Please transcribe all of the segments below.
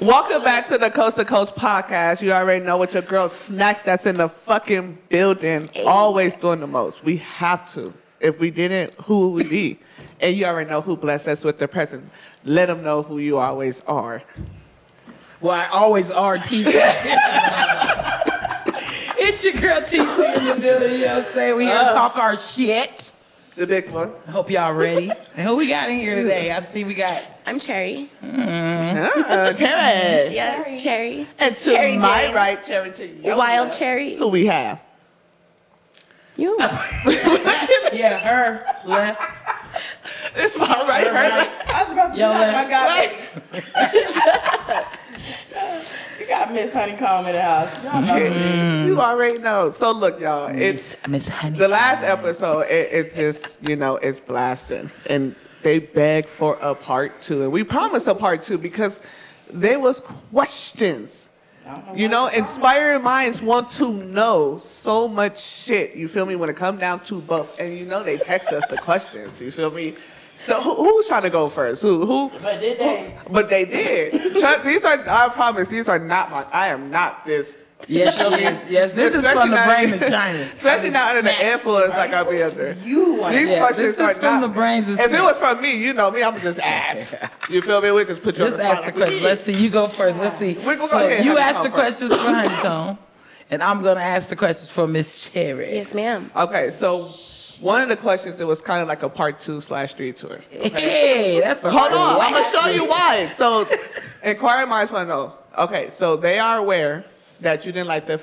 Welcome back to the Coast to Coast podcast. You already know what your girl Snacks that's in the fucking building. Always doing the most. We have to. If we didn't, who would we be? And you already know who blessed us with their presence. Let them know who you always are. Well, I always are TC. It's your girl TC in the building, you know what I'm saying? We here to talk our shit. The big one. I hope y'all ready. And who we got in here today? I see we got... I'm Cherry. Cherry. Yes, Cherry. And to Cherry my Jane. right, Cherry to your Wild left. Cherry. Who we have? You. Yeah, her left. It's my right, her left. I was about to Yo, I got You got Miss Honeycomb in the house. Y'all know. You already know. So look, y'all. It's Miss Honey. the last episode. It's just it's blasting, and they begged for a part 2, and we promised a part 2 because there was questions. Inspired minds want to know so much shit. You feel me? When it comes down to both, and they text us the questions. You feel me? So who's trying to go first? Who? But did they? But they did. Chuck, these are. I promise. These are not my. I am not this. Yes, she is. Yes, this is from the brain of China. Especially not under the influence like I'll be under. These questions this is are from not. the brains of If it was from me, you know me, I'm just ask. You feel me? We just put you Just on the spot. ask the question. Let's see, you go first. Let's see. We're gonna So go ahead, you Honeycomb ask the first. questions for Honeycomb, and I'm going to ask the questions for Miss Cherry. Yes, ma'am. Okay, so one of the questions, it was kind of like a part 2/3 to it. Hey, that's a Hold hard on, one. I'm gonna show you why. So, inquiring minds want to know. Okay, so they are aware that you didn't like the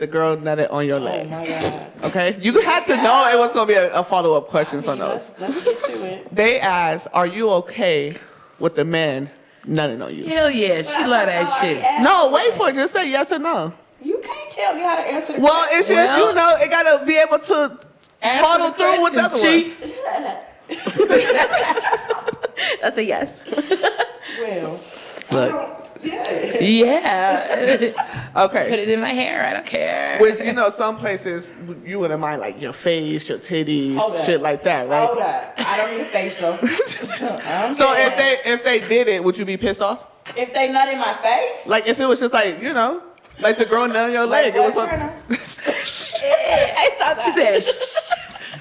girl nutted on your leg. Oh my God. Okay, you had to know it was gonna be a follow-up questions on those. Let's get to it. They asked, "Are you okay with the man nutting on you?" Hell yeah, she love that shit. No, wait for it. Just say yes or no. You can't tell me how to answer the Well, question. it's just it gotta be able to follow through with the other ones. That's a yes. Well, Look. yeah. Yeah. Put Okay. it in my hair, I don't care. Which some places you wouldn't mind like your face, your titties, Hold up. shit like that, right? Hold up. I don't need a facial. So if they did it, would you be pissed off? If they nut in my face, Like if it was just like like the girl nut on your leg, it was what, like. She said,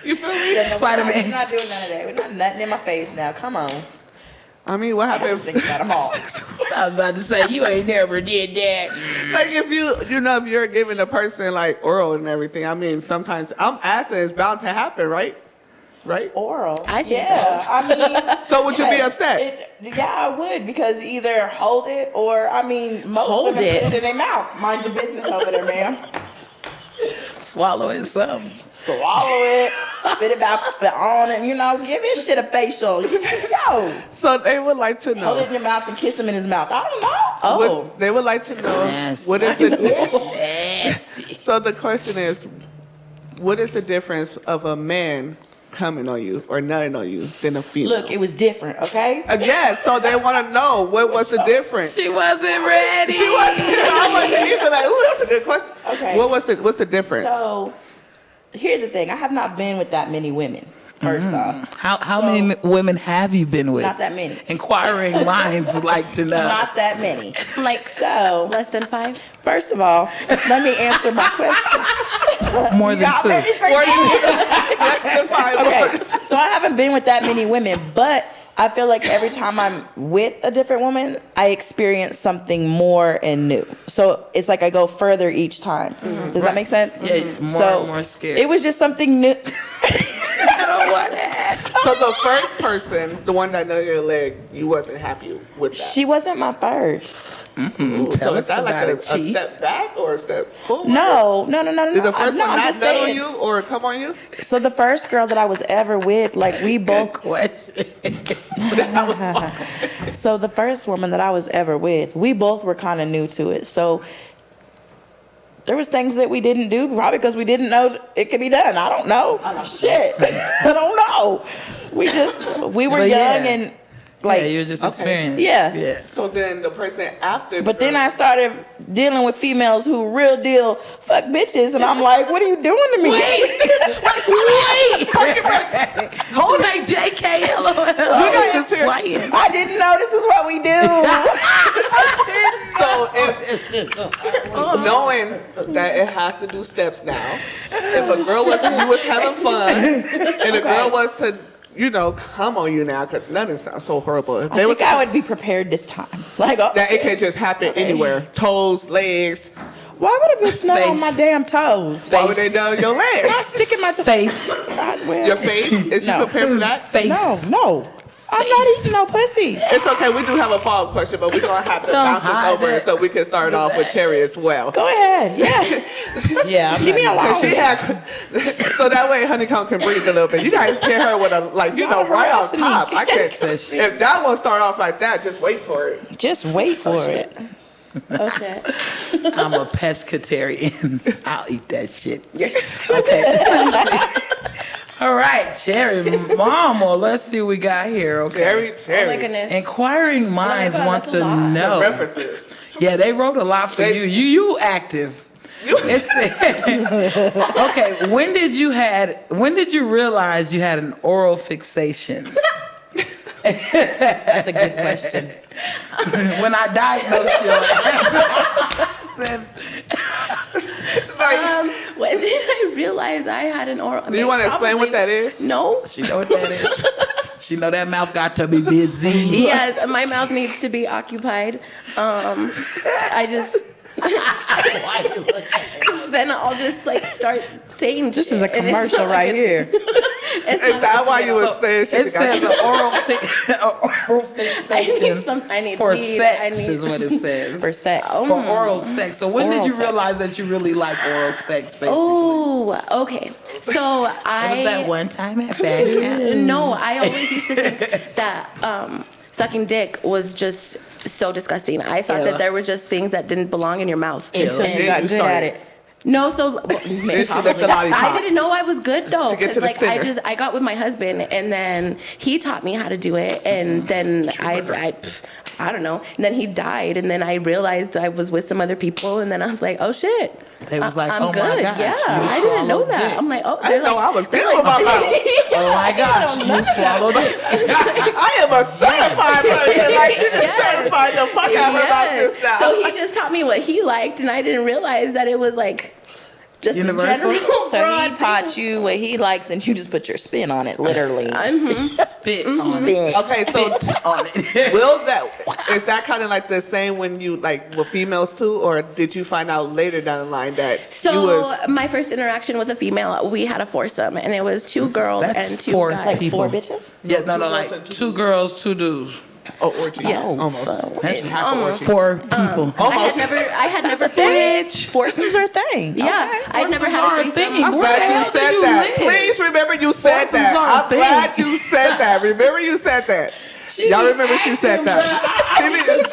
You feel me? We're Spider-Man. not doing none of that. We're not nutting in my face now. Come on. I mean, what happened? Think about them all. I was about to say, you ain't never did that. Like if if you're giving a person like oral and everything, I mean, sometimes I'm asking, it's bound to happen, right? Right? Oral. I think yeah. so. I mean. So would you be yes, upset? Yeah, I would because either hold it or most Hold women it. put it in their mouth. Mind your business over there, ma'am. Swallow it some. Swallow it, spit it out, spit on it. Give his shit a facial. Yo, So they would like to hold it know. in your mouth and kiss him in his mouth. I don't know. They would like to know Nasty. what is the. Nasty. So the question is, what is the difference of a man coming on you or nutting on you than a female? Look, it was different, okay? Yes, so they want to know what was the difference. She wasn't ready. She wasn't. I wasn't either. Like, ooh, that's a good question. Okay. What's the difference? So, here's the thing. I have not been with that many women, first off. How many women have you been with? Not that many. Inquiring minds would like to know. Not that many. Like So, less than 5. first of all, let me answer my question. More than Y'all two. made me forget. Less than 5 Okay, words. so I haven't been with that many women, but I feel like every time I'm with a different woman, I experience something more and new. So it's like I go further each time. Does that make sense? Yeah, more and more scared. It was just something new. I don't want that. So the first person, the one that nutted your leg, you wasn't happy with that. She wasn't my first. Ooh, Tell so us is that like about a it, Chief. step back or a step forward? No. Did the first No, one I'm not just nut on saying. you or come on you? So the first girl that I was ever with, like we both. Question. So the first woman that I was ever with, we both were kind of new to it. So there was things that we didn't do, probably because we didn't know it could be done. I don't know. Shit. I don't know. We were But young yeah. and like. Yeah, you were just experiencing. Yeah. Yeah. So then the person after. But then I started dealing with females who real deal fuck bitches, and I'm like, what are you doing to me? Wait. Hold like JK. LOL. got Just into it. playing. I didn't know this is what we do. knowing that it has to do steps now. If a girl was having fun, and a girl was to, come on you now, because nothing sounds so horrible. If I think I would be prepared this time. Like, oh, that it can just happen anywhere. Toes, legs. why would a bitch nut on Face. my damn toes? Why would they nut on your I'm legs? sticking my Face. Your face? Is you No. prepared for that? Face. No. I'm not eating no pussy. It's okay. We do have a follow-up question, but we're going to have to bounce this hide over it. so we can start off with Cherry as well. Go ahead. Yeah. Yeah, I'm Give me a not- lot. She had, so that way Honeycomb can breathe a little bit. You guys hear her with a, right on top. I can't. If that one start off like that, just wait for it. Just wait for it. Oh shit. I'm a pescatarian. I'll eat that shit. You're Okay. All right, Cherry Mama. Let's see what we got here. Okay. Cherry. Oh my goodness. Inquiring minds God, want that's a to lot. know. References. Yeah, they wrote a lot for you. You active. It said, okay, when did you realize you had an oral fixation? That's a good question. When I diagnosed you. When did I realize I had an oral? Do you want to explain what that is? No. She know what that is. She know that mouth got to be busy. Yes, my mouth needs to be occupied. I just. Then I'll just start saying. This is a shit, and it's commercial not right here. It's Is not that why you were So, saying she it says an oral, oral I fixation need some. I need for weed. sex I need is what it says. For sex. For oral sex. So when did Oral you sex. realize that you really like oral sex, basically? Oh, okay. So It was that one time at Baghdad. No, I always used to think that sucking dick was just so disgusting. I thought Ew. that there were just things that didn't belong in your mouth. Until And you got you good started. at it. No, so Then she licked the lollipop. I didn't know I was good though. To get to the 'cause, center. I got with my husband and then he taught me how to do it and then I don't know. And then he died and then I realized I was with some other people and then I was like, oh shit. They was like, I'm oh good. my gosh, Yeah, you I didn't know swallowed that. dick. I'm like, oh, I didn't know I was good with my mouth. Oh my gosh, you swallowed it. I am a certified person. Like, she just certified the fuck out of her about Yes. this now. So he just taught me what he liked, and I didn't realize that it was just Universal? a general. So he broad taught you what he likes, and you just put your spin on it, literally. Spit on it. Okay, so On it. is that kind of like the same when you with females too, or did you find out later down the line that So you was my first interaction with a female, we had a foursome, and it was two girls That's and two four guys. Like people. 4 bitches? Yeah, no, two girls like and two 2 dudes. girls, 2 dudes. orgy? Yeah. Almost. That's half an orgy. 4 people. I had never Bitch. Foursomes are a thing. Yeah, I'd never had a Foursomes are a threesome. thing. I'm Where the glad you hell do said you that. live? Please remember you said Foursomes that. are a I'm thing. glad you said that. Remember you said that. Y'all remember she said that.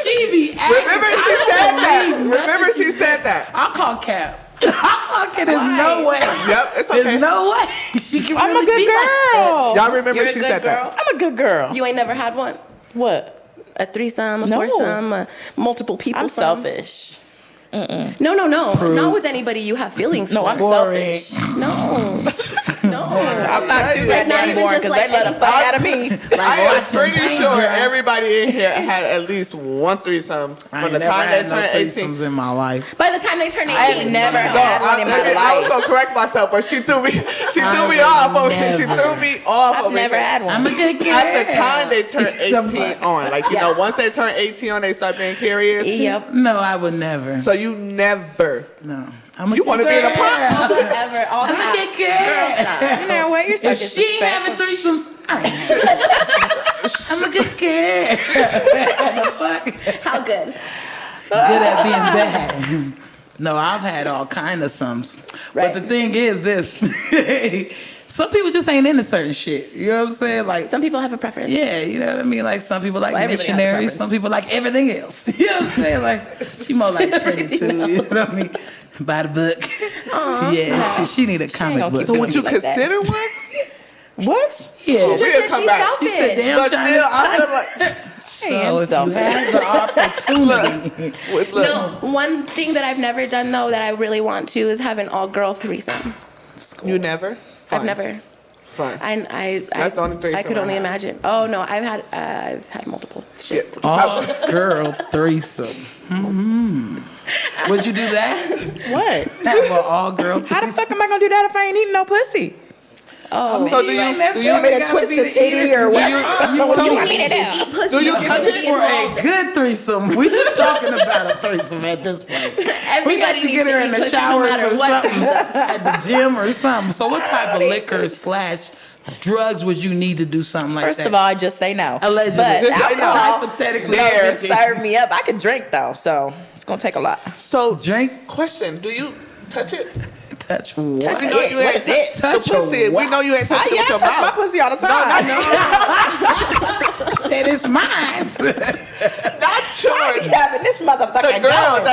She be acting. Remember she said that. Remember she said that. I'll call Cap. I'll call Cap. There's no way. Yep, it's okay. There's no way. She can I'm really a good be like that. girl. Y'all remember You're a she good said girl. that. I'm a good girl. You ain't never had one? What? A threesome, a No. foursome, multiple people. I'm some? selfish. No. Not with anybody you have feelings No, for. I'm Boring. selfish. No. I'm not too Like, not goddamn even boring just because they let the any- fuck out of me. I am watching pretty paint sure dry. everybody in here had at least one threesome I from ain't the never time they had no turned 18. threesomes in my life. By the time they turn 18. I have never No, had one in my I was life. gonna correct myself, but she threw me. She I threw me would off. Okay, she never. threw me off. I've over never here. had I'm one. a good girl. At the time they turn The 18 fuck? on, like you know, Yes. once they turn 18 on, they start being curious. Yep. No, I would never. So you never. No. I'm a You good want to be in a girl. pot? Whatever. All I'm a that. good girl. You know what? You're so If she ain't having disrespectful. threesomes, I'm a good girl. The fuck? How good? Good at being bad. No, I've had all kind of sums. Right. But the thing is this. Some people just ain't into certain shit. You know what I'm saying? Like, Some people have a preference. yeah, you know what I mean? Like, some people like Well, everybody has a missionaries. preference. Some people like everything else. You know what I'm saying? Like, she more like 22. You know what I mean? By the book. Yeah, she need a comic gonna book. keep So would you like that. consider one? What? Yeah. We'll said come she's back. selfish. She said, damn, But still, I feel like So am if you selfish. have the opportunity, look, No, one thing that I've never done though that I really want to is have an all-girl threesome. you never. I've Fine. never. Fine. That's the only threesome I could I only had. imagine. Oh no, I've had multiple. Yeah. Shit. all girls threesome. Would you do that? What? Have an all-girl How the fuck am I gonna do that if I ain't eating no pussy? Oh, So do you Want me to twist the titty or what? so you need to eat pussy. do you touch it? For a good threesome, we just talking about a threesome at this point. We got Everybody to needs get her in eat the pussy no showers matter or what something at the gym or something. So what type of liquor / drugs would you need to do something like First that? of all, I just say no. Allegedly. But Just say no. alcohol, Hypothetically there, speaking. serve me up. I can drink though, so it's gonna take a lot. So Drink, question, do you touch it? touch what? Touch We know it. you What ain't is it? the pussy. We know you ain't touching it Yeah, with I your touch my mouth. pussy all the time. Said it's mine. Not yours. Having this motherfucker The girl going.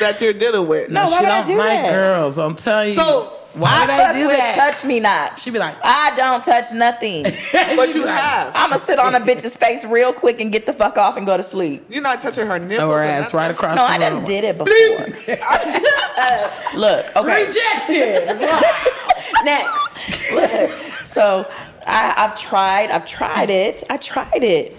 that you're dealing with. No, why she would I don't do like that? girls. I'm telling you. So, why would I I fuck do with that? touch me not. She be like, I don't touch nothing. But you have. I'ma sit on a bitch's face real quick and get the fuck off and go to sleep. You're not touching her nipples. throw her or ass nothing. right across No, the I room. done did it before. Look, okay. Rejected. Next. So I've tried it.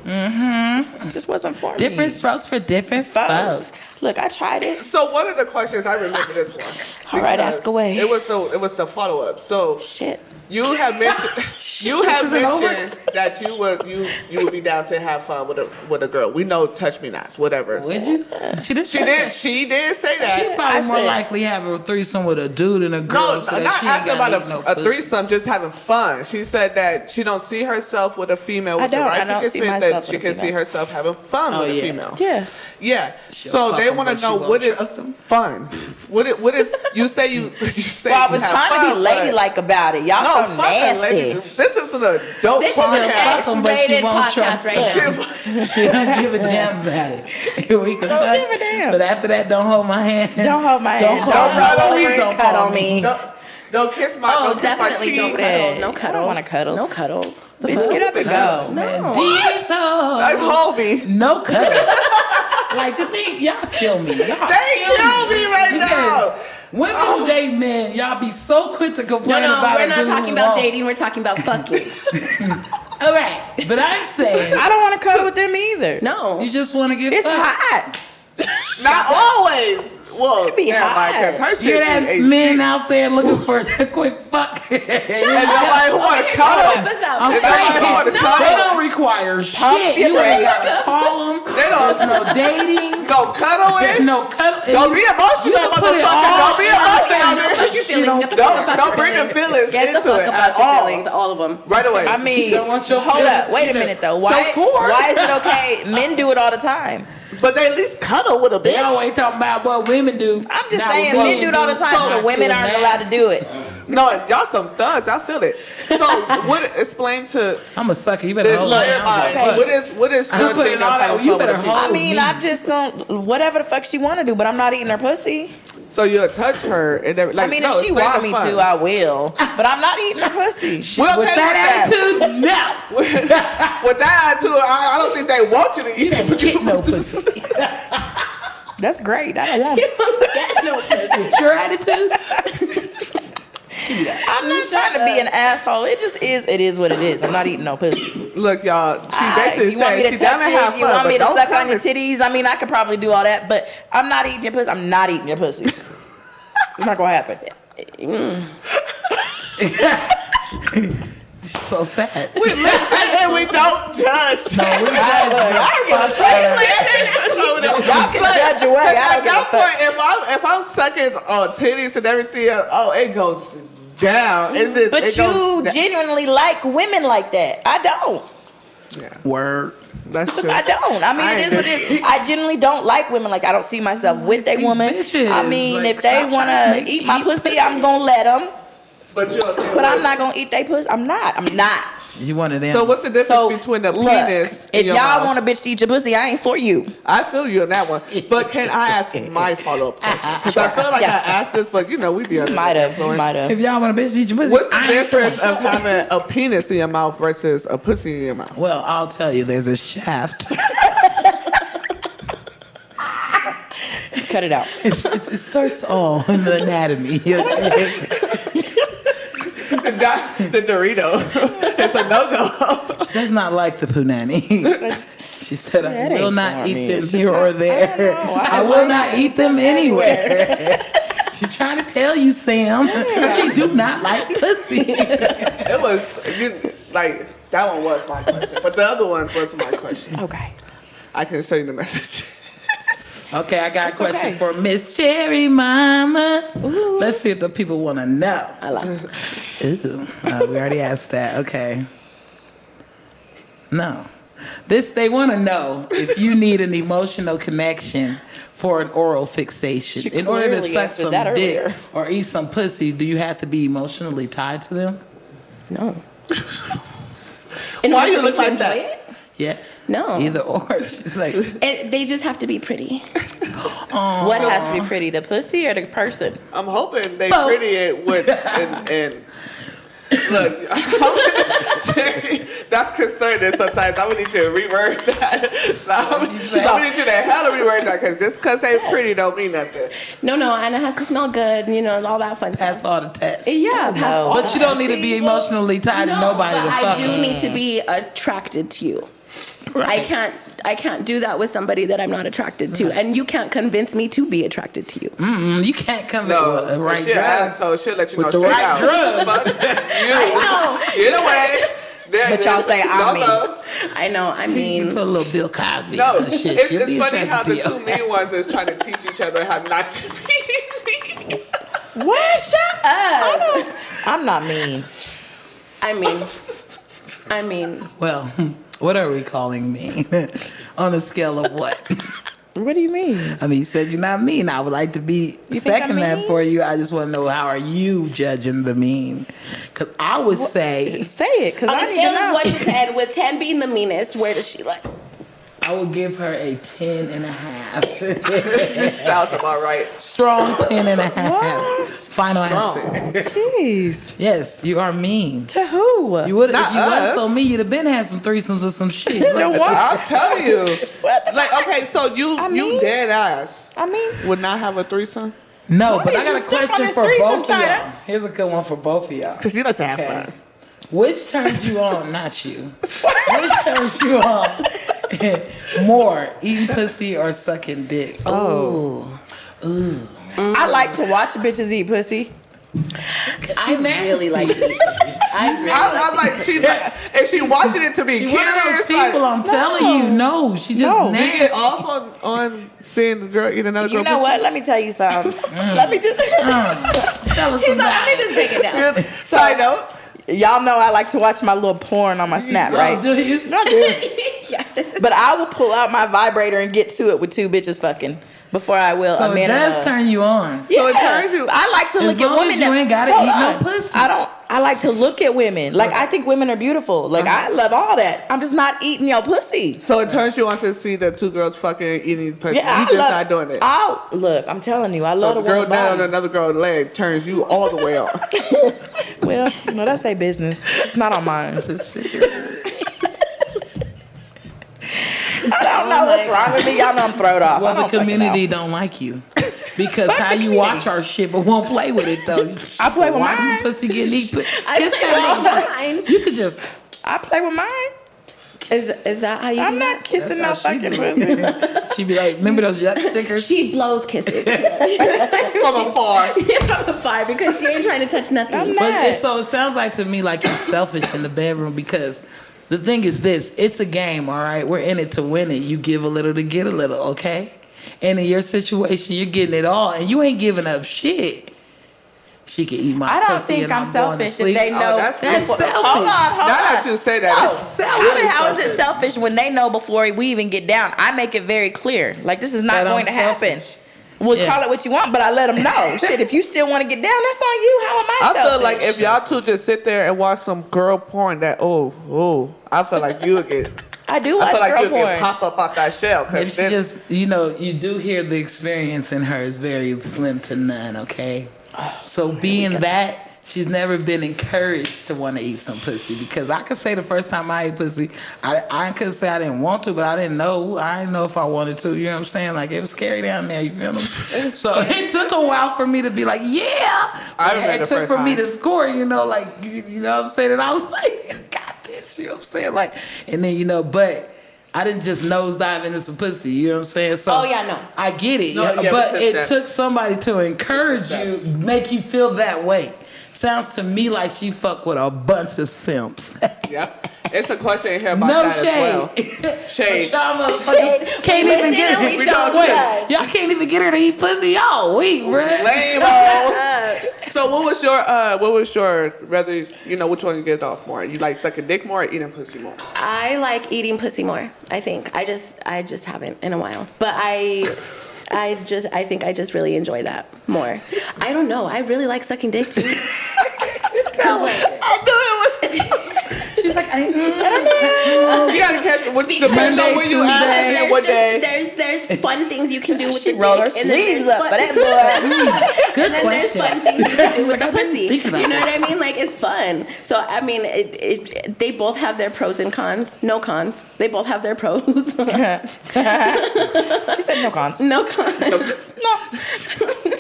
Mm-hmm. It just wasn't for Different me. strokes for different folks. Look, I tried it. So one of the questions, I remember this one. All right, because ask away. It was the follow up. So Shit. you have mentioned that you would be down to have fun with a girl. We know touch me nots, whatever. Would you? She did. She did say that. She probably I more said- likely have a threesome with a dude and a girl. No, so that not she ain't asking gotta about eat no a pussy. threesome, just having fun. She said that she don't see herself with a female with the I right don't picket see fit, myself that with she a can see female. herself having fun with a yeah. female. Yeah. Yeah. She'll So fuck they 'em, want to but she know won't what is trust 'em. fun. What is you say you say Well, I you was have trying to fun, be but- ladylike about it. Y'all No, so fuck that nasty. lady. This is an adult This is an podcast. fuck 'em, but she X-rated won't podcast trust right her. now. She don't give a damn about it. We can Don't fuck, give a damn. But after that, don't hold my hand. Don't hold my hand. call Don't me. rub over Please and don't cut call on me. Don't kiss my Oh, don't kiss my definitely don't cheek. cuddle. No I cuddles. don't wanna cuddle. No cuddles. The Bitch, fuck? get up and go. No. Diesel. Like hold me. No cuddles. Like the thing, y'all kill me. Y'all They kill me right now. Women who date men, y'all be so quick to No, complain no, about we're a not dude talking who about won't. dating. We're talking about fucking. All right, but I'm saying I don't want to cuddle with them either. No. you just want to get It's fucked. hot. Not always. Well, be never mind, hot. 'cause her You're shit that be men AC. out there looking for a quick fuck. And nobody who want to Help cuddle. us out. I'm If saying nobody who want to they cuddle, don't require shit. your You ain't brakes. gotta call them. They don't- There's no dating. go cuddle There's in. no cuddle. Don't be emotional, You can put it motherfucker. all Don't be in my emotional. face. Fuck your feelings. Get the Don't- fuck about don't your bring the feelings Get the into fuck it about at your all. feelings. All of them. Right away. I mean, don't want your hold feelings up. Wait a either. minute though. So Why is it okay? Men do it all the time. But they at least cuddle with a bitch. Y'all ain't talking about what women do. I'm just Now, saying, what men do it all the time, so not women to aren't man. allowed to do it. No, y'all some thugs. I feel it. So, what explain to I'm a sucker. You better this hold lawyer me. mind? Okay. What is I'm your putting thing all of that- having you fun with better a female? hold I mean, me. I'm just gonna whatever the fuck she want to do, but I'm not eating her pussy. So you'll touch her and then, like, I mean, no, if she explain want the me fun. to, I will. But I'm not eating her pussy. We're okay With that attitude, no. With that attitude, I don't think they want you to You eat don't get no pussy. That's great. I don't want it. With your attitude, I'm not trying to be an asshole. It just is. It is what it is. I'm not eating no pussy. Look, y'all, she basically You want me said to she down touch to have it? You fun, want me but to don't suck on come your and- titties? I mean, I could probably do all that, but I'm not eating your pussy. I'm not eating your pussy. It's not gonna happen. so sad. We listen and we don't judge. No, we Y'all can judge away. I At don't give a that fuck. point, if I'm sucking on titties and everything, it goes down. It's just, But it you goes down. genuinely like women like that. I don't. Word. That's true. I don't. I mean, I it is what it is. I genuinely don't like women like that. I don't see myself with a These woman. bitches, I mean, like, if they stop want trying to to make eat my me pussy, pussy. I'm gonna let them. But But I'm not gonna eat their pussy. I'm not. You one of them. So what's the difference So between the look, penis? if and your y'all mouth? want a bitch to eat your pussy, I ain't for you. I feel you on that one. But can I ask my follow-up question? Because I feel like Yeah. I asked this, but we be under Might the have. influence. Might have. if y'all want a bitch, eat your pussy. What's the I ain't difference doing of having a penis in your mouth versus a pussy in your mouth? Well, I'll tell you, there's a shaft. Cut it out. It starts all in the anatomy. The Dorito. It's a no-go. She does not like the punani. She She said, That I will ain't not for eat me. them It's just here or not- there. I don't know. I will not eat them anywhere. She's trying to tell you, Sam. She do not like pussy. It was like that one was my question, but the other one was my question. Okay. I can show you the message. Okay, I got a question okay. for Miss Cherry Mama. Let's see if the people want to know. I love it. Ooh, we already asked that. Okay. No. They want to know if you need an emotional connection for an oral fixation. She In order to clearly suck answered some that dick earlier. or eat some pussy, do you have to be emotionally tied to them? No. Why do you In order look for me like to that? enjoy it, Yeah. No. Either or. She's like, they just have to be pretty. What has to be pretty, the pussy or the person? I'm hoping they Both. pretty it with and look. Jerry, that's concerning sometimes. I'm gonna need you to reword that. I'm gonna need you to hella reword that because just because they pretty don't mean nothing. No, and it has to smell good, all that fun pass stuff. all the tests. Yeah, pass no. all But you don't need to be emotionally tied to nobody but to fuck I do them. need to be attracted to you. I can't do that with somebody that I'm not attracted to, and you can't convince me to be attracted to you. You can't come No, with the right she'll drugs. so she'll let you With know the straight right out. drugs. Fuck you. Get away. There But it y'all is. say, I mean. No. I know. I You mean, put a little Bill Cosby No, on the shit. it's She'll be funny how attracted the to two you. mean ones is trying to teach each other how not to be mean. What? Shut up. I'm not mean. I mean, Well, what are we calling mean? On a scale of what? What do you mean? I mean, you said you're not mean. I would like to be You think second I'm that mean? for you. I just want to know, how are you judging the mean? Because I would say Say it, because on I a need to scale of know. 1 to 10, with 10 being the meanest, where does she like? I would give her a 10 and a half. This sounds about right. Strong 10 and a half. What? Final answer. Jeez. Yes, you are mean. To who? You would if Not you weren't us. so mean, you'd have been had some threesomes or some shit. The what? I'll tell you. What the Like, okay, so you mean? dead ass I mean, would not have a threesome? No, but Why I did got you a stuck on question this for threesome, both of China? y'all. Here's a good one for both of y'all. Because you like to have Okay. fun. Which turns you on? Not you. Which turns you on more, eating pussy or sucking dick? Oh. I like to watch bitches eat pussy. I really like it. I'm like, she's like, and she watching it to be She curious. one of those people, like, I'm telling you, no, she just No. you nasty. get off on seeing the girl eat another girl. You know what? Let me tell you something. Let me just. Tell us She's like, about let me just break it down. Side note. Y'all know I like to watch my little porn on my Snap, it. right? Oh, do you? I do. Yeah. But I will pull out my vibrator and get to it with two bitches fucking before I will So a it man. does turn you on. So it turns you. I like to As look at long women as you that ain't gotta Hold eat no on. pussy. I like to look at women. Like I think women are beautiful. Like I love all that. I'm just not eating your pussy. So it turns you on to see the two girls fucking and eating pussy. Yeah, you I just love, not doing it. Look, I'm telling you, I So love the the girl woman down on body. another girl's leg turns you all the way on. Well, no, that's their business. It's not on mine. I don't know what's wrong with me. Y'all know I'm thrown off. I Well, don't the fucking community know. don't like you. Because Fuck how the you community. watch our shit but won't play with it though. I play with Watch mine. some pussy getting eat. I Kiss play that with motherfucker. You could just. I play with mine. Is that how you I'm do not that? kissing no That's how she fucking do pussy. it. She'd be like, remember those yuck stickers? She blows kisses From afar. from afar because she ain't trying to touch nothing. I'm not. But so it sounds like to me like you're selfish in the bedroom because the thing is this, it's a game, all right? We're in it to win it. You give a little to get a little, okay? And in your situation, you're getting it all and you ain't giving up shit. She can eat my I don't pussy think and I'm going to selfish if sleep. they know. that's That's selfish. Hold on. Now that you say that, it's selfish. How is it selfish when they know before we even get down? I make it very clear. Like, this is not That going I'm to happen. selfish. Well, Yeah. call it what you want, but I let them know. Shit, if you still want to get down, that's on you. How am I I selfish? feel like if y'all two just sit there and watch some girl porn, that I feel like you would get. I do I watch feel like girl you'll porn. get pop up out that shell. Maybe Cause she then, just, you do hear the experience in her is very slim to none, okay? So being that, she's never been encouraged to want to eat some pussy because I could say the first time I ate pussy, I could say I didn't want to, but I didn't know. I didn't know if I wanted to. You know what I'm saying? Like it was scary down there. You feel me? So it took a while for me to be like, yeah. I But remember it the took first for me time. to score. You know, like you know what I'm saying. And I was like, I got this. You know what I'm saying? Like, and then but. I didn't just nosedive into some pussy. You know what I'm saying? So Oh, yeah, no. I get it, No, yeah, but but it steps. took somebody to encourage you, steps. make you feel that way. Sounds to me like she fucked with a bunch of simps. Yep. It's a question in here about No that shade. as well. Shade. Y'all motherfuckers can't even get her. We don't do that. Y'all can't even get her to eat pussy. Y'all weak, bruh. Lame-os. So what was your rather, which one you get off more? You like sucking dick more or eating pussy more? I like eating pussy more, I think. I just haven't in a while. But I think I just really enjoy that more. I don't know. I really like sucking dick too. I knew it was. She's like, I don't know. You gotta catch it. Because Depends on when you ask Tuesday. and what day. There's fun things you can do with She the rolled her dick, and then sleeves there's up fun- for that boy. Good and then there's question. fun things you can do with Like, I the didn't pussy. think about You know this. what I mean? Like, it's fun. So I mean, they both have their pros and cons. No cons. They both have their pros. She said no cons. No cons. No.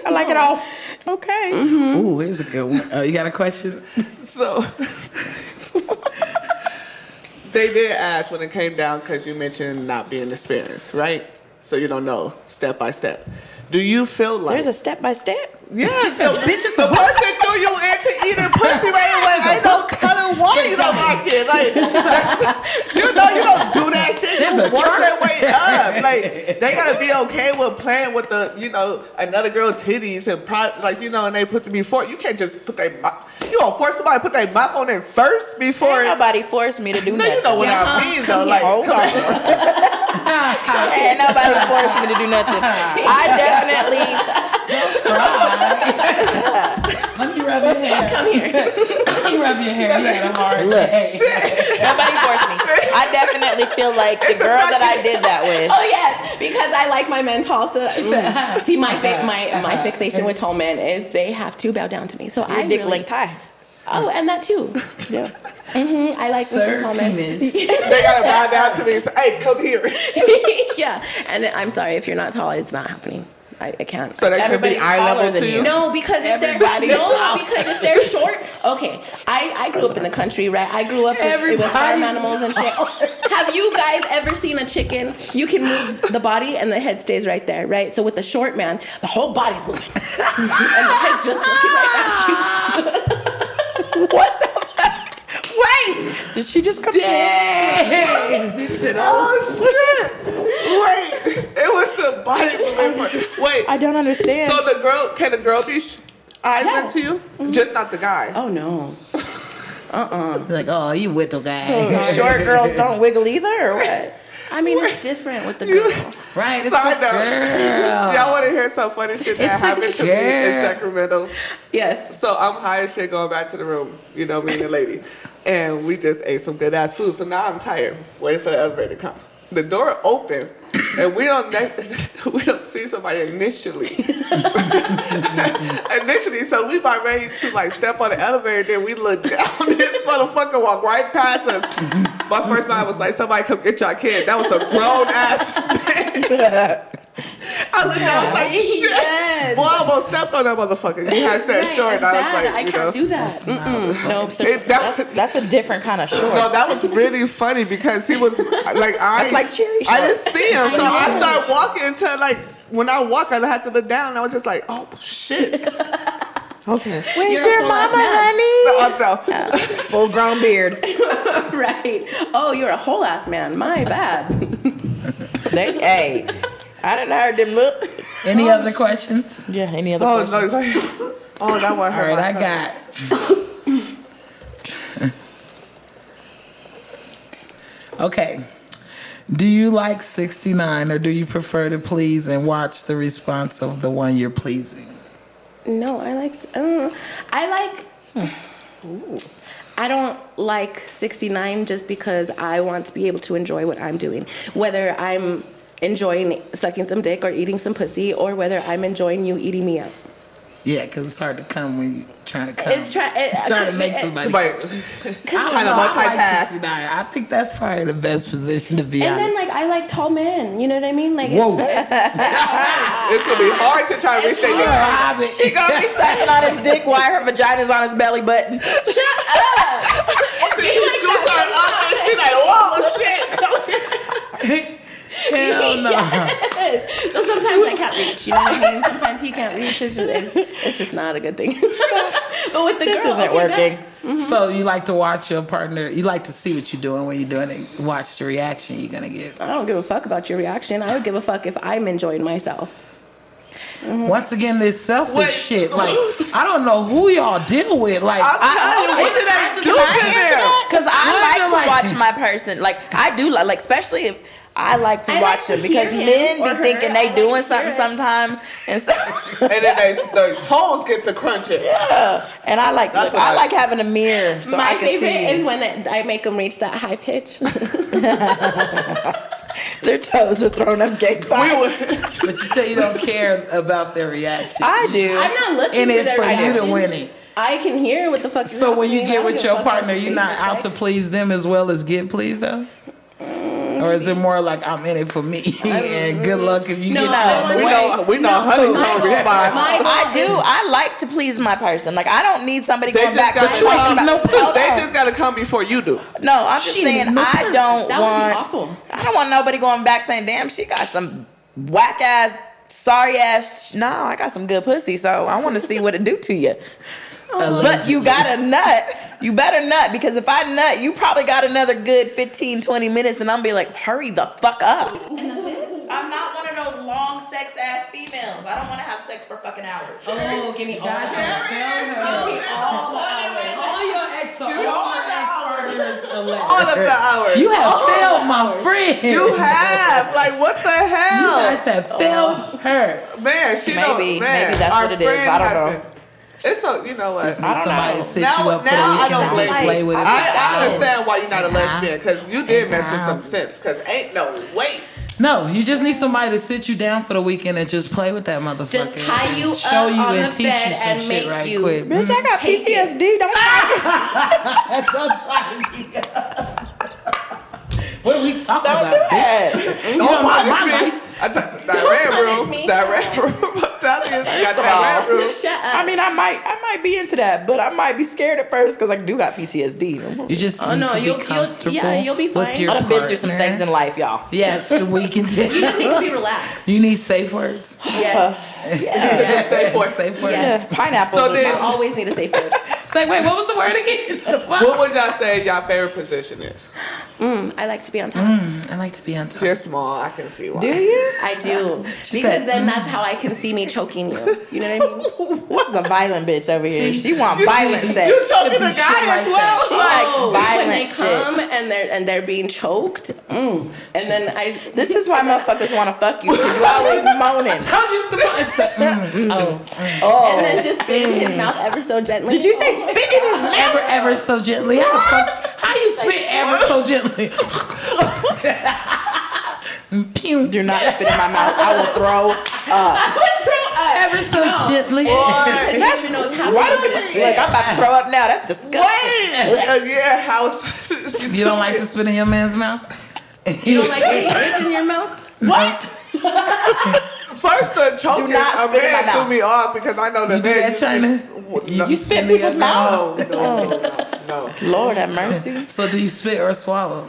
I like it all. Okay. Ooh, here's a good one. You got a question? So they did ask when it came down because you mentioned not being experienced, right? So you don't know step by step. Do you feel like There's a step by step. yes, the person threw you into eating pussy right away? Ain't no telling why you don't like it. Like you don't do that shit. You work that way up. Like they gotta be okay with playing with the another girl titties and and they put to before. You can't just put their mouth. You gonna force somebody to put their mouth on it first before? Ain't nobody forced me to do No, nothing. you know what I mean though. Like Hold on. Ain't nobody forced me to do nothing. I definitely. Let me rub your hair. Come here. Let me rub your hair. You had a hard Look. day. Nobody forced me. I definitely feel like the girl that I did that with. Oh yes, because I like my men tall. So see, my fixation with tall men is they have to bow down to me. So Your dick length high. Oh, and that too. Yeah. I like Sir, tall men. penis. they gotta bow down to me and say, "Hey, come here." Yeah, and I'm sorry if you're not tall, it's not happening. I can't. So they could be Everybody's eye taller level than to you. you. No, because if they're Everybody is tall. because if they're short, okay. I grew up in the country, right? I grew up with farm Everybody's animals and shit. Have you guys ever seen a chicken? You can move the body and the head stays right there, right? So with the short man, the whole body's moving, and the head's just looking right at you. What the fuck? Wait! Did she just come? Dang. Oh shit! Wait, it was the body moving. Wait, I don't understand. so can the girl be eyes into you? Just not the guy. Oh no. Like, oh, you little guy. Short girls don't wiggle either, or what? I mean, it's different with the girl. Right, it's Side a note. girl. Y'all want to hear some funny shit that It's a happened to me in girl. Sacramento? Yes. So I'm high as shit going back to the room, me and the lady. And we just ate some good ass food. So now I'm tired, waiting for the elevator to come. The door opened, and we don't see somebody initially. So we about ready to step on the elevator, then we look down, this motherfucker walk right past us. My first mind was like, somebody come get y'all kid. That was a grown ass man. I looked down, I was like, shit. Yes. Boy, I almost stepped on that motherfucker. He had said Right, short, and that's I was bad. like, I can't do that. No, so That's a different kind of short. No, that was really funny because he was like, That's like Cherry I short. didn't see him, so I started walking until when I walk, I had to look down, and I was just like, oh shit. Okay. Where's You're a your full ass mama, man. honey? Full grown beard. right. Oh, you're a whole ass man. My bad. Hey, I didn't heard them look. Any other questions? Yeah, any other Oh, questions? no, it's like, oh, that one All hurt right, my I stomach. got. Okay. Do you like 69 or do you prefer to please and watch the response of the one you're pleasing? No, I don't like 69 just because I want to be able to enjoy what I'm doing. Whether I'm enjoying sucking some dick or eating some pussy, or whether I'm enjoying you eating me up. Yeah, because it's hard to come when you're trying to come. It's trying to make somebody. But Trying to multitask. I think that's probably the best position to be And in. then I like tall men. You know what I mean? Like Whoa. it's going to be hard to try to reach that dick. She gonna be sucking on his dick while her vagina's on his belly button. She's going to start up, and she's like, whoa, shit, come here. Hell no. Yes. So sometimes I can't reach. You know what I mean? Sometimes he can't reach. It's just not a good thing. But with the This girl, isn't okay, working. bet. So you like to watch your partner, you like to see what you're doing when you're doing it, watch the reaction you're going to get. I don't give a fuck about your reaction. I would give a fuck if I'm enjoying myself. Once again, this selfish Wait. shit. Like, I don't know who y'all deal with. Like, What did I do to them? Because I What's like your to watch my person. Like I do, like especially if I like to I like watch to them because hear him men or be her. thinking I they like doing to something hear it. sometimes, and so And then the toes get to crunching. yeah. And I like That's what I I- like having a mirror so My I can favorite see is when I make them reach that high pitch. their toes are thrown up gates. but you say you don't care about their reaction. I do. I'm not looking In for it their for you reaction. to win it. I can hear what the fuck is So when you happening. I get don't with give a your fuck partner, about you're the not things out to like- please them as well as get pleased them? Or is it more like I'm in it for me and good luck if you No, get I you on the want- way? We know Honeycomb Michael, response. Michael, I do. I like to please my person. Like I don't need somebody They going just back. got But to you ain't come. no hold They on. just got to come before you do. No, I'm just She saying ain't no I don't That would be want. awesome. I don't want nobody going back saying, "Damn, she got some whack ass, sorry ass." No, I got some good pussy, so I want to see what it do to you. But you gotta nut. You better nut because if I nut, you probably got another good 15, 20 minutes, and I'm be like, hurry the fuck up. I'm not one of those long sex ass females. I don't want to have sex for fucking hours. Oh, give me all the All your ex All of the hours. You have failed my friend. You have. Like, what the You hell? guys have failed her. Man, she don't. Maybe Man, that's our what it is. friend I don't has know. been- It's so, you know what? Just need somebody to sit Now- you up for the now I weekend don't and just blame play you. with it. I understand why you're not a lesbian, because you did mess with some simps, because ain't no way. No, you just need somebody to sit you down for the weekend and just play with that motherfucker. Just tie you and show up you on and the teach bed you some and shit make right you- quick. Bitch, I got Take it. PTSD. Don't Don't tie me up. What are we talking do about, bitch? that. You Don't know punish my me. life. That Don't red punish room. me. That red room. I'm telling you, I got of that all, red room. Shut up. I mean, I might be into that, but I might be scared at first because I do got PTSD. You just Oh, need no, to you'll- be you'll- comfortable yeah, you'll be with fine. your I've partner. been through some things in life, y'all. Yes, we can tell. You just need to be relaxed. You need safe words. Yes. Just say for it. Safe words. Yes. Pineapple. So or then- I something. always need a safe word. It's like, wait, what was the word again? The fuck? What would y'all say y'all favorite position is? I like to be on top. I like to be on top. You're small. I can see why. Do you? I do. She Because said, then that's how I can see me choking you. You know what I mean? This is a violent bitch over here. See? She want You violent see? sex. You choking be the shit guy like as well. that. She likes Oh, when violent they shit. come and they're being choked, and then I. This is why motherfuckers want to fuck you because you always moaning. I'm just the oh. Oh. And then just spit in his mouth ever so gently. Did you say spit in his mouth? Ever so gently. How the fuck? How you spit ever so gently? Pew. Do not spit in my mouth. I will throw up. Ever so gently. I don't even know what's happening. Look, I'm about to throw up now. That's disgusting. Yeah, house. You don't like to spit in your man's mouth? You don't like it in your mouth? What? First, the choking not a spit in my man threw mouth. me off because I know You that do man. that, China? No, You spit in people's mouth? no. Lord have mercy. So do you spit or swallow?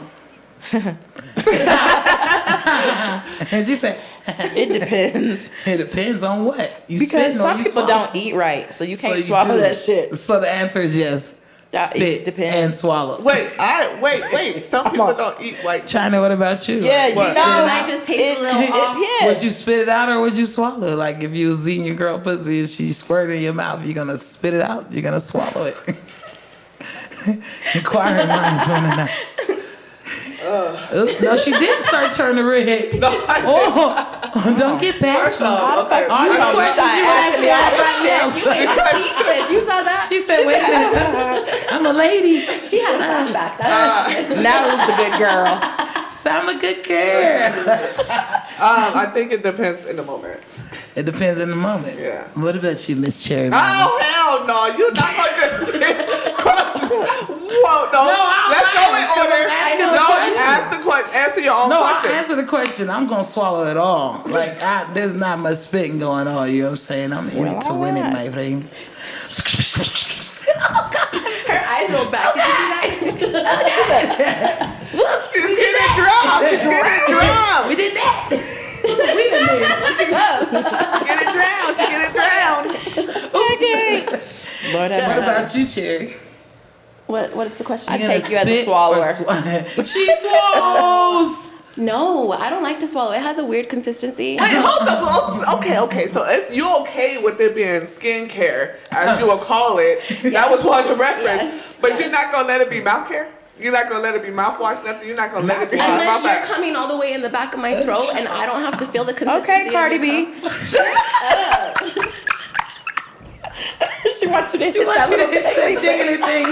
And she said, It depends. it depends on what. You Because spit or some you people swallow. don't eat right, so you So can't you swallow do. that shit. So the answer is yes. That- it Spit depends. and swallow. Wait. Some people don't eat white. China, what about you? Yeah, you know. What? No, I just taste a little off. Yeah. Would you spit it out or would you swallow? Like if you was eating your girl pussy and she squirted in your mouth, you're gonna spit it out. You're gonna swallow it. Inquiring minds want to know. Oops, no, she did start turning red. No, I didn't. Don't get First bashful. off, okay. All these I know questions you asking me, I got You made her speechless. You saw that? She said, wait a minute, I'm a lady. She had a flashback. That's Now who's the good girl? She said, I'm a good girl. I think it depends in the moment. It depends in the moment. Yeah. What about you, Miss Cherry? Oh hell no! You're not gonna just spit across. Whoa, no. I'm Let's go in asking- order. I'm asking the No, question. ask the question. Answer your own No, question. I'll answer the question. I'm gonna swallow it all. Like there's not much spitting going on. You know what I'm saying? I'm in it to win it, my friend. her eyes rolled back. Did you see that? She's getting drunk. She's getting drunk. We did that. We done did. She get it drowned. Lord have What mercy. about you, Cherry? What's the question? I You gonna take you as a spit swallower. or she swallows. No, I don't like to swallow. It has a weird consistency. Wait, hold up. Okay. So you okay with it being skincare, as you will call it? That was one of the reference. Yes. But you're not gonna let it be mouth care. You're not gonna let it be mouthwash. Nothing. You're not gonna let it be Unless mouth you're care. coming all the way in the back of my throat and I don't have to feel the consistency. Okay, of Cardi your B. cum. She wants you to hit What that you little did say diggity thing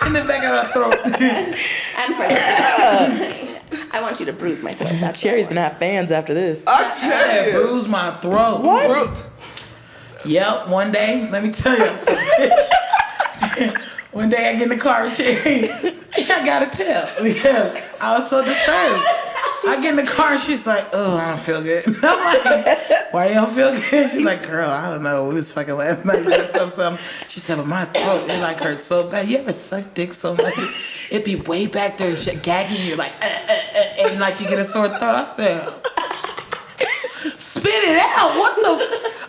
in the back of her throat. And for I want you to bruise my throat. That's Cherry's what I gonna have fans after this. I'm She said, telling you. bruise my throat. What? Yep, one day, let me tell you something. One day I get in the car with Cherry. I gotta tell because I was so disturbed. I get in the car and she's like, oh, I don't feel good. I'm like, why you don't feel good? She's like, girl, I don't know. We was fucking last night or something. She said, but my throat, it like hurts so bad. You ever suck dick so much? It be way back there gagging you like, and like you get a sore throat. I said, spit it out. What the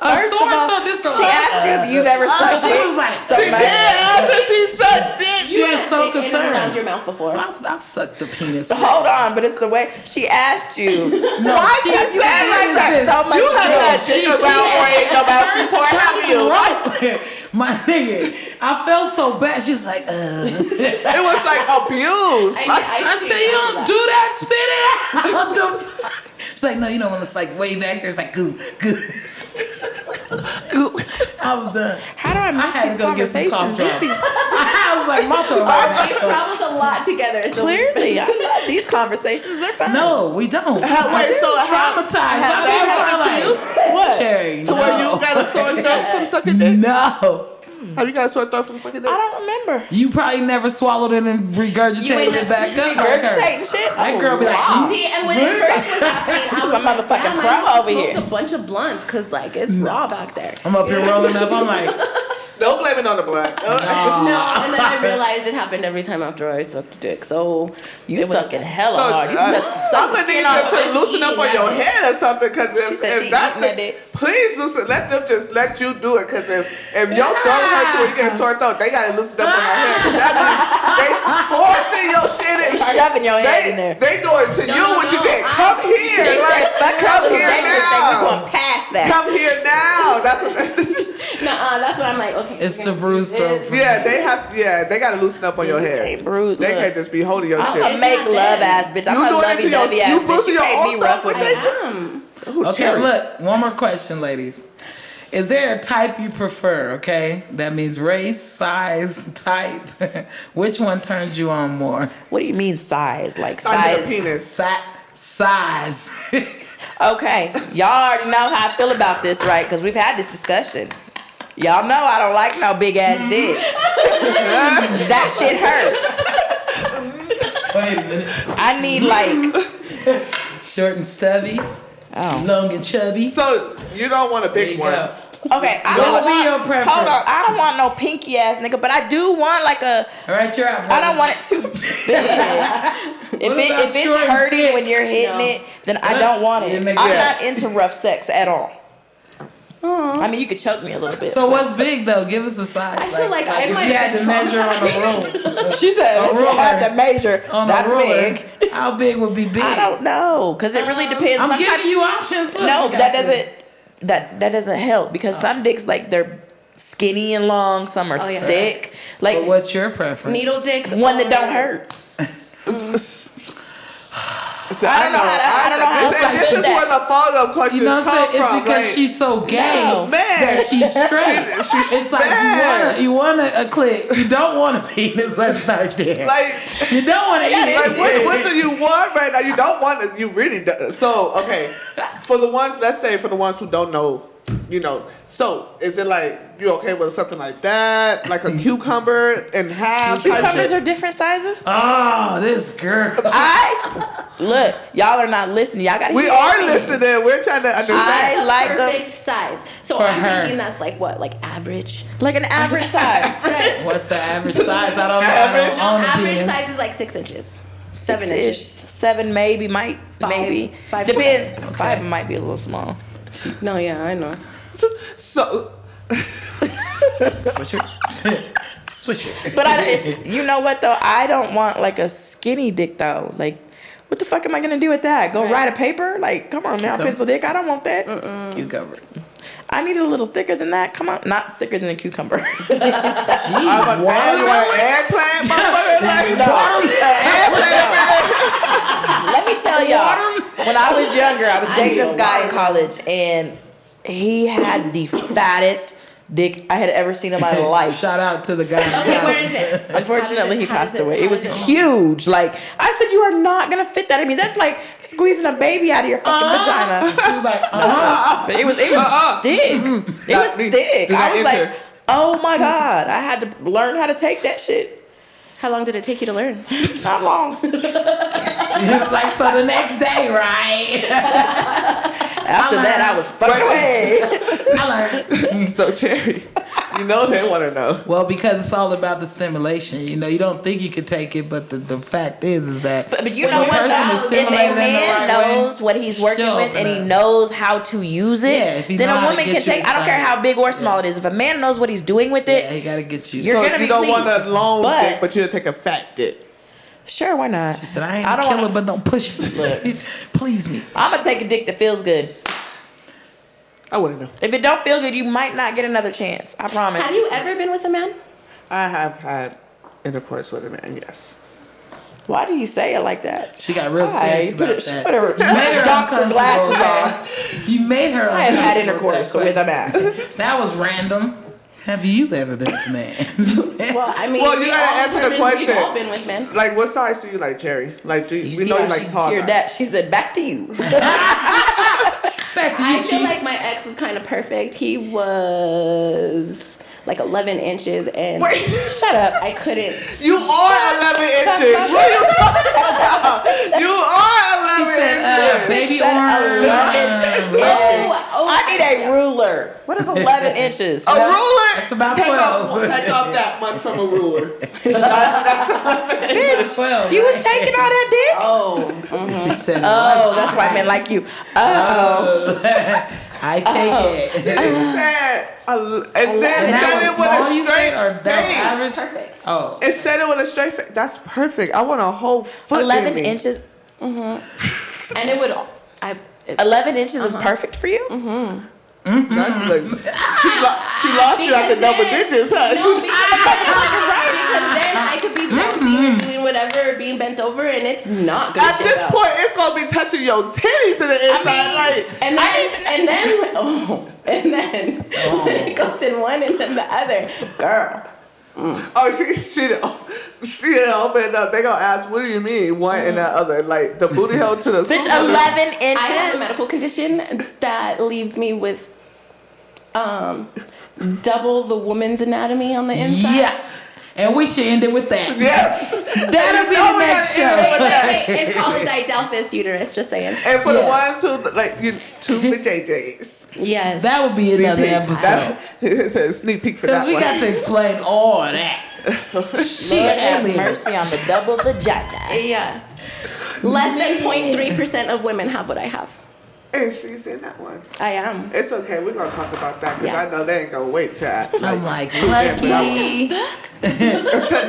a First sore of all, throat. This girl she asked you if you've ever sucked she dick. was like, So She much. did. After she sucked dick. she was so Dick in and around concerned. your mouth before. I've sucked the penis. Hold on, but it's the way she asked you. No, Why she you said like this. that so much? You have had dick around or in your mouth before, have you? My nigga, I felt so bad. She was like, It was like abuse. I said, you don't do that, spit it out. What the fuck? She's like, no, you know when it's like way back there, it's like goo. I was done. How do I miss I had these to go get some cough conversations? drops. I was like, my throat We hurt. traveled a lot together. So we Clearly, I love these conversations. They're fun. No, we don't. Wait, so Traumatized. Has I that mean, happened to you? What? Cherry, To where you got a sore throat from sucking dick? No. Have you got a sore throat from sucking dick? I don't remember. You probably never swallowed it and regurgitated it back up. like her. Regurgitating shit. That girl be like, wow. See, and when it first was happening, This I is was a like, motherfucking damn, pro I must have over smoked here. a bunch of blunts because like it's raw back there. I'm up here rolling up. I'm like, Don't blame it on the blood. No, and then I realized it happened every time after I sucked dick. So You it was- sucking hella So, hard. You I'm suck gonna the need skin off. you to loosen up on your head or something, because She said she if that's eating the, that dick. please loosen. Let them just let you do it, because if your throat hurts when you get a sore throat, they gotta loosen up on your head. 'Cause that means they forcing your shit in. They shoving your head in there. They do it to you when you get. Come here, They like said, fuck come her little here dangerous thing. We going now. past that. Come here now. That's what. Nuh-uh, that's what I'm like. Okay, it's we're the gonna bruise do throat. this. for Yeah, me. they have. Yeah, they gotta loosen up on your Hey, head. Bruce, They look. can't just be holding your I'm shit. a make not love bad. ass bitch. I'm You a doing it lovey to your- dovey you ass bitch. boosting You your can't own be rough thoughts with with this. that I am. Ooh, Okay, Cherry. look, one more question, ladies. Is there a type you prefer? Okay, that means race, size, type. Which one turns you on more? What do you mean size? Like Size of size? the penis. Size. Okay, y'all already know how I feel about this, right? Because we've had this discussion. Y'all know I don't like no big ass dick. That shit hurts. Wait a minute. I need like, Short and stubby, oh. long and chubby. So you don't want a There big you one. go. Okay, I What don't would be your want. preference? Hold on, I don't want no pinky ass nigga, but I do want like a. All right, you're out. I brother. don't want it too big. What about If it's short and hurting thick? when you're hitting No. it, then I don't want Yeah, it. make- I'm yeah. not into rough sex at all. I mean, you could choke me a little bit. So what's big though? Give us a size. I feel like I if might you had have to been measure on a roll. She said, A if you had ruler. to measure, On that's a ruler, big. how big would be big? I don't know, because it really depends. I'm Sometimes- giving you options. Look, No, you got that this. doesn't. That doesn't help because some dicks like they're skinny and long, some are Oh, yeah. thick. Like But what's your preference? Needle dicks. one that don't or- hurt. I don't know. I don't know how This, to this put is that. where the follow-up questions You know what I'm come saying? It's from. because like, she's so gay No. that she's straight. She's It's like bad. you want a clit. You don't want a penis. Let's start there. Like, You don't want to eat it. like what do you want right now? You don't want it. You really do. So, okay. For the ones, let's say for the ones who don't know, you know, so is it like, you okay with something like that? Like a cucumber in half? type Cucumbers shit? are different sizes. Oh, this girl. Look, y'all are not listening. Y'all gotta. We hear are me. listening. We're trying to understand. I like them Perfect size. So For I'm her. thinking that's like what, like average. like an average size. Right. What's the average size? I don't know. I Average. don't own a Average penis. size is like 6 inches. 7 6-ish, inches. 7 maybe, maybe. 5. Depends. Okay. 5 might be a little small. No, yeah, I know. So Switcher. Switcher. But you know what though? I don't want like a skinny dick though. Like, what the fuck am I gonna do with that? Go Right. write a paper? Like, come on now, pencil dick. I don't want that. Cucumber. I need it a little thicker than that. Come on, not thicker than a cucumber. I was like, man, you want an eggplant, motherfucker? Like, Let me tell y'all, when I was younger, I was dating this guy in college, and he had the fattest dick I had ever seen in my life. Shout out to the guy. Okay, where is it? Unfortunately, he How does passed away. how It was does look? huge. Like, I said, you are not gonna fit that in me. That's like squeezing a baby out of your fucking vagina. She was like, But it was thick. It was Not me. thick. Do I not was enter. like, oh my God. I had to learn how to take that shit. How long did it take you to learn? Not long. like, so the next day, right? After that, I was fucking away. I learned. So Cherry, you know they want to know. Well, because it's all about the stimulation. You know, you don't think you could take it, but the fact is that But you when know a what? person is If a stimulated in the man right knows way, what he's working she'll with and he open up. knows how to use it, Yeah, if he then know a how to woman get can you take. I don't care excited. how big or small it is. If a man knows what he's doing with it, yeah, he gotta get you. You're So gonna be you don't want pleased. a long But- dick, but you'll take a fat dick. sure, why not? She said, I ain't I a don't killer, wanna- but don't push me. Please me. I'm gonna take a dick that feels good. I wouldn't know. If it don't feel good, you might not get another chance. I promise. Have you ever been with a man? I have had intercourse with a man, yes. Why do you say it like that? She got real Why? serious Put about her- that. put her You made her doctor uncomfortable, glasses okay? You made her I have had uncomfortable intercourse that with a question. man. That was random. Have you ever been with a man? Well, I mean, Well, you we gotta all answer the determined question. We've all been with men. Like, what size do you like, Cherry? Like, do you, we see know how you like she tall cheered guys. that? She said, "Back to you." Back to you, I feel Chief. like my ex was kind of perfect. He was like 11 inches, and Wait, Shut up. I couldn't. you are 11 inches. What are you talking about? You are 11 She said, inches. baby Said orange. 11 inches. Oh, I need a ruler. What is 11 inches? A ruler? It's about take 12. Off, take off that much from a ruler. Bitch, 12. You was taking all that dick? Oh, She said, Oh, that's why I meant like you. Oh. I take it. Said, and then And said that it was with small, a you straight said, or that was face. average? perfect. Oh. It said it with a straight face. That's perfect. I want a whole foot 11 in me. inches. And it would. 11 inches is perfect for you? That's like, she lost you after double digits, huh? No, because then I could be bouncing or doing whatever, being bent over, and it's not gonna At shake this out. point, it's gonna be touching your titties to the inside. like, And then it goes in one and then the other. Girl. oh, she didn't open it up. They gonna ask, what do you mean, one and the other? Like the booty hole to the Bitch, coochie. 11 I have a inches? medical condition that leaves me with double the woman's anatomy on the inside. Yeah. And we should end it with that. Yes. That'll be the next show. It's called a didelphys uterus, just saying. And for the Yes. ones who like you two JJs. Yes. That would be another Sneak peek. episode. It says sneak peek for Because that we one. got to explain all of that. She Lord an have alien. mercy on the double vagina. Yeah. Less than 0.3% of women have what I have. And she's in that one. I am. It's okay. We're gonna talk about that because Yeah. I know they ain't gonna wait till I'm like, too damn for that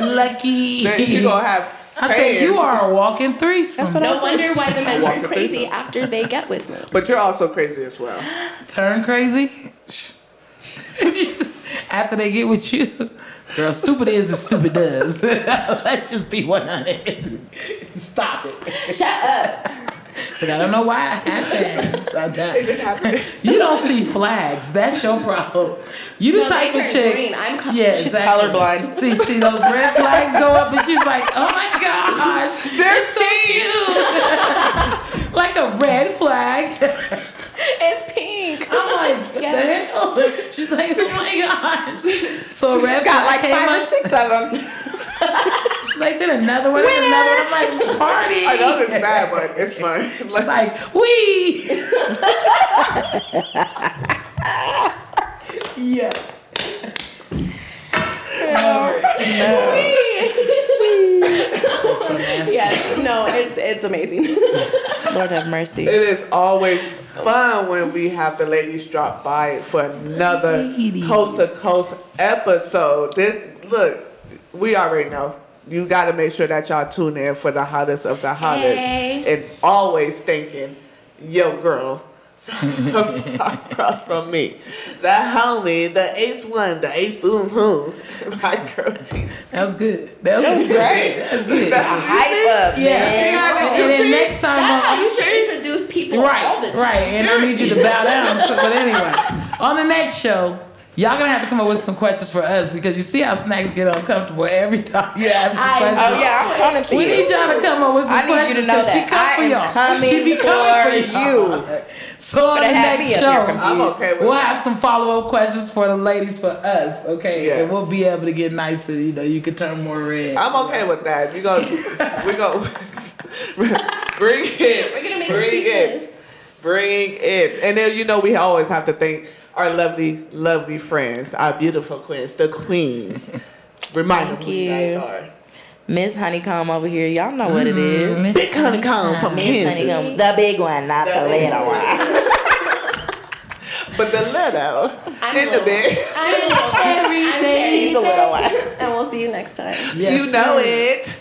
lucky. Lucky. Then you gonna have I said, you fans. are a walking threesome. No wonder why the men Walk turn the crazy threesome. after they get with me. But you're also crazy as well. Turn crazy? After they get with you. Girl, stupid is as stupid does. Let's just be 100. Stop it. Shut up. Like, I don't know why it happens. It just happened. You don't see flags. That's your problem. You the No, type they of turn chick. green. I'm Yeah, She's exactly. colorblind. See those red flags go up, and she's like, "Oh my gosh, they're so cute!" Like a red flag. It's pink. I'm like, Yeah. the hell? She's like, "Oh my gosh!" So a red It's got flag like came 5 or up. 6 of them. She's like, then another one, then another one. I'm like, party. I know it's bad, but it's fun. Like, wee. Yeah. So nasty. Yes. No, it's amazing. Lord have mercy. It is always fun when we have the ladies drop by for another Ladies. coast to coast episode. Look, we already know. You got to make sure that y'all tune in for the hottest of the hottest, Hey. and always thinking, yo, girl. Across from me, the homie, the ace one, the ace boom boom, my girl T. That was good. That was great. That was good. Hype up, Yeah. man. And then next time, That's how you on, should introduce people all the right, time. right. And I need you to bow down. But anyway, on the next show, y'all gonna have to come up with some questions for us because you see how Snacks get uncomfortable every time you ask a I question. know. Oh yeah, I'm coming for We you. need y'all to come up with some I need questions you to know 'cause she that. come I for am y'all. coming She be coming for y'all. you. So on the Better have next me up show, here confused. I'm okay with we'll that. have some follow-up questions for the ladies for us, okay? Yes. And we'll be able to get nicer, you can turn more red. I'm okay with that. We go bring it. We're gonna make bring it. it. Bring it. And then we always have to thank our lovely, lovely friends, our beautiful queens, the queens. Remind them Thank who you guys you. are. Miss Honeycomb over here. Y'all know what it is. Miss Big honeycomb from Miss Kansas. Honeycomb. The big one, not the little one. But the little I'm in the little. big. I'm little. Cherry, I'm baby. She's the little one. And we'll see you next time. Yes, You know sir. it.